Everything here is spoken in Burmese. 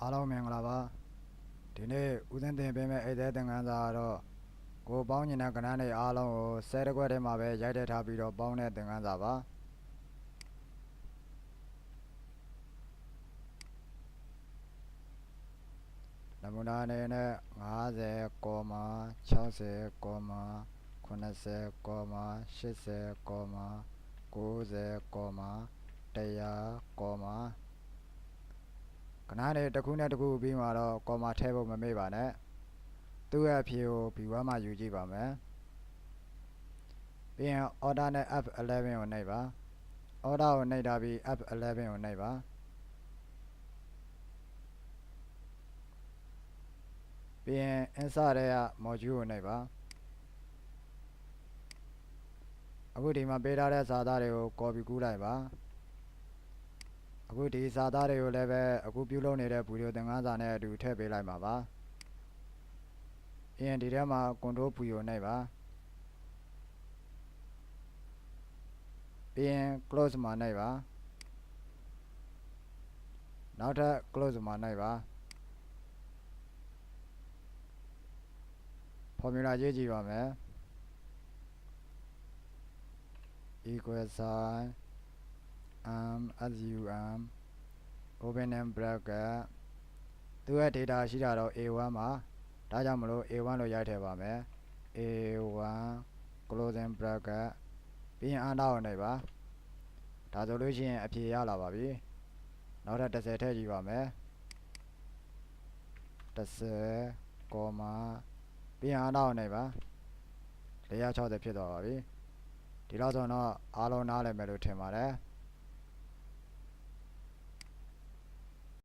အားလုံးမင်္ဂလာပါဒီနေ့ဦးစင်းတင်ပေးမယ့်အိတ်သက်သင်ခန်းစာကတော့ကိုပေါင်းညီတဲ့ကဏ္ဍတွေအားလုံးကိုဆဲတစ်ခွက်ထဲမှာပဲရိုက်ထည့်ထားပြီးတော့ပေါင်းတဲ့သင်ခန်းစာပါနမူနာအနေနဲ့50 60 80 80 90 100 ကဏ္ဍတွေတစ်ခုနဲ့တစ်ခုပြီးမှတော့ကော်မာထည့်ဖို့မမေ့ပါနဲ့သူ့ရဲ့အဖြေကို B1 မှာယူကြည့်ပါမယ်ပြီးရင် order နဲ့ F11 ကိုနှိပ်ပါ order ကိုနှိပ်ထားပြီး F11 ကိုနှိပ်ပါပြီးရင် insert ရဲ့ module ကိုနှိပ်ပါအခုဒီမှာပေးထားတဲ့စာသားတွေကို copy ကူးလိုက်ပါအခုဒီစာသားတွေကိုလည်းပဲအခုပြုလုပ်နေတဲ့ဗီဒီယိုသင်ခန်းစာနဲ့အတူထည့်ပေးလိုက်ပါပါပြီးရင်ဒီထဲမှာ control V ကိုနှိပ်ပါပြီးရင် close မှာနှိပ်ပါနောက်ထပ် close မှာနှိပ်ပါ formula ရေးကြည့်ပါမယ် equal sign sum open and bracket သူရဲ့ data ရှိတာတော့ A1 မှာဒါကြောင့်မလို့ A1 လို့ရိုက်ထည့်ပါမယ် A1 closing bracket ပြီးရင် enter ကိုနှိပ်ပါဒါဆိုလို့ရှိရင်အဖြေရလာပါပြီနောက်ထပ်30ထည့်ကြည့်ပါမယ်10 ပြီးရင် enter ကိုနှိပ်ပါ460ဖြစ်သွားပါပြီဒီလောက်ဆိုတော့အားလုံးနားလည်မယ်လို့ထင်ပါတယ်